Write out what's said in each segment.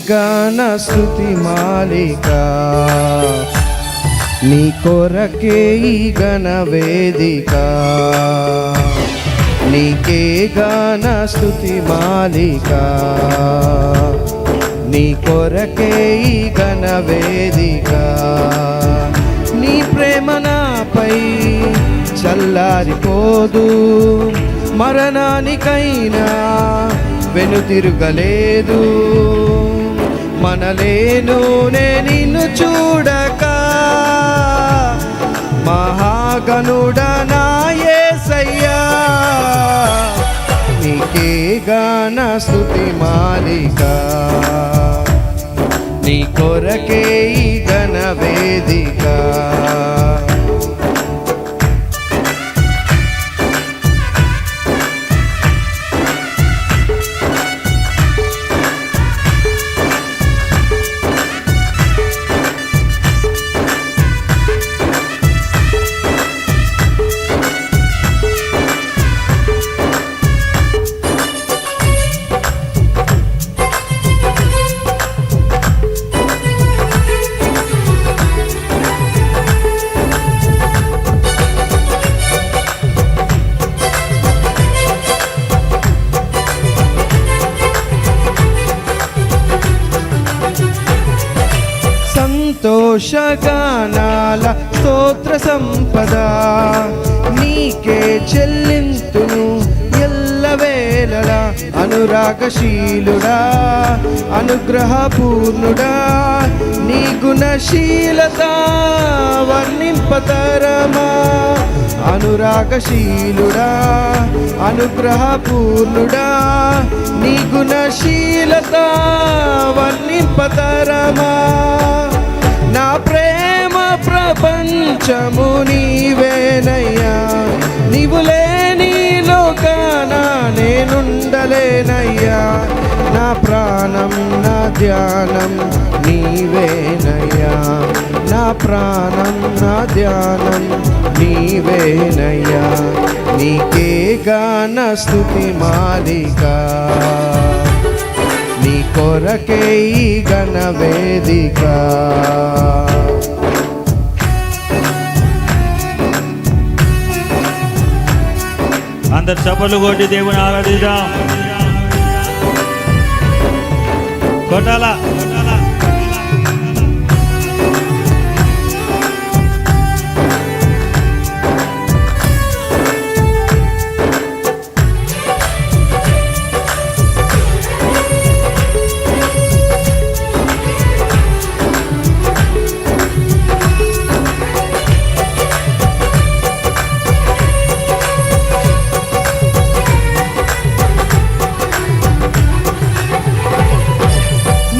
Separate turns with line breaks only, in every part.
గాన స్తుతి మాలిక నీ కొరకే ఈ గణ వేదిక నీకే గాన స్తుతి మాలిక నీ కొరకే ఈ గణ వేదిక నీ ప్రేమ నాపై చల్లారిపోదు మరణానికైనా వెనుతిరుగలేదు మనలేను నిన్ను చూడక మహాగణుడా నా యేసయ్యా నీకే గాన స్తుతి మాలిక నీ కొరకే ఈ గణ వేదిక సంతోషగానాల స్తోత్ర సంపద నీకే చెల్లింతును ఎల్లవేళలా అనురాగశీలుడా అనుగ్రహపూర్ణుడా నీ గుణశీలత వర్ణింపతరమా అనురాగశీలుడా అనుగ్రహపూర్ణుడా నీ గుణశీలత వర్ణింపతరమా నా ప్రేమ ప్రపంచము నీవేనయ్యా నీవు లేని లోకాన నేనుండలేనయ్యా నా ప్రాణం నా ధ్యానం నీవేనయ్యా నా ప్రాణం నా ధ్యానం నీవేనయ్యా నీకే గాన స్తుతి మాలిక నీ కొరకే ఈ గణ వేదిక
అందరు చప్పట్లు కొట్టి దేవుని ఆరాధిద్దాం కొట్టాలా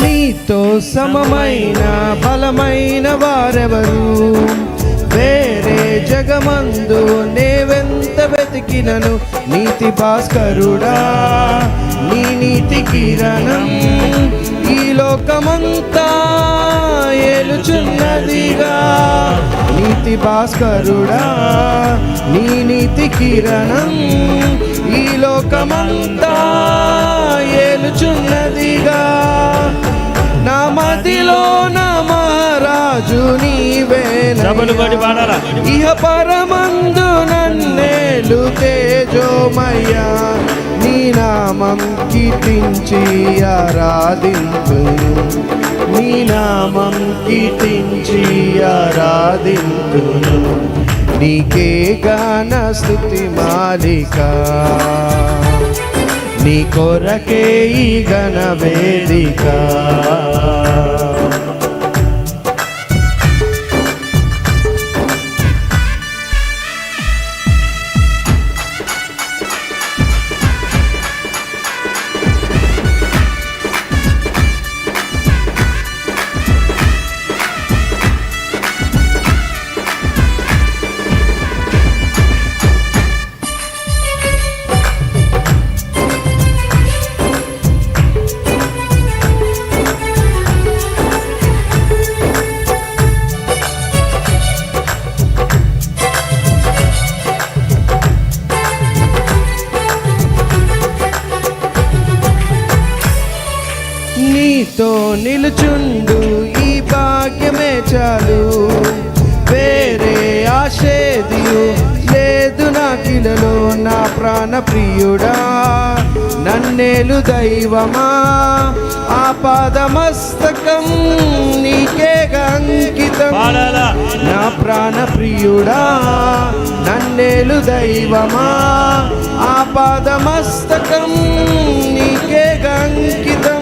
నీతో సమమైన బలమైన వారెవరు వేరే జగమందు నేవెంత వెతికినను నీతి భాస్కరుడా నీ నీతి కిరణం ఈ లోకమంతా ఏలుచున్నదిగా నీతి భాస్కరుడా నీ నీతి కిరణం ఈ లోకమంతా ఏలుచున్నదిగా నా మదిలో నా మహారాజు నీవేనయ్యా ఇహ పరమందు నన్నేలు తేజోమయ్యా నీ నామం కీర్తించి ఆరాధింతును నీ నామం కీర్తించి ఆరాధింతును నీకే గాన స్తుతి మాలిక నీ కొరకే ఈ గణ వేదిక నీతో నిలుచుండు ఈ భాగ్యమే చాలు, వేరే ఆశేదియు లేదు నాకిలలో. నా ప్రాణ ప్రియుడా నన్నేలు దైవమా, ఆపాదమస్తకం నీకేగా అంకితం.
పాడాలా?
నా ప్రాణ ప్రియుడా నన్నేలు దైవమా, ఆపాదమస్తకం నీకేగా అంకితం.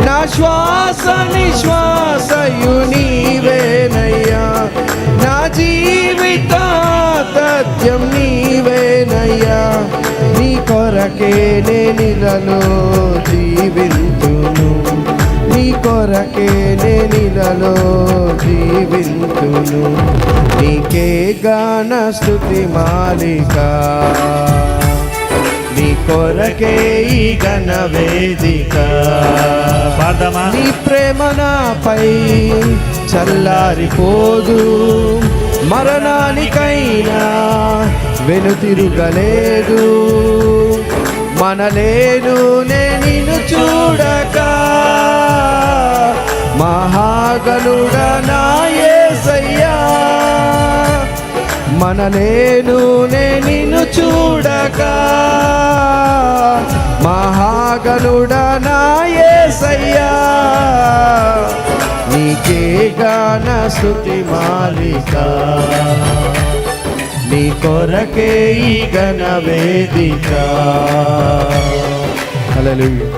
నా శ్వాస నిశ్వాసయు నీవేనయ్యా, నా జీవిత తథ్యం నీవేనయ్యా. నీ కొరకే నేనిలలో జీవింతును, నీ కొరకే నేనిలలో జీవింతును. నీకే గాన స్తుతి మాలిక, నీ కొరకే ఈ ఘన వేదిక.
పాడదామా?
నీ ప్రేమ నాపై చల్లారిపోదు, మరణానికైనా వెనుతిరుగలేదు. మనలేను నిన్ను చూడక, మహాగణుడా నా యేసయ్యా. మనలేను నిన్ను చూడక, మహాగణుడా నా యేసయ్యా. నీకే గాన స్తుతి మాలిక, నీ కొరకే ఈ ఘన వేదిక. హల్లెలూయా.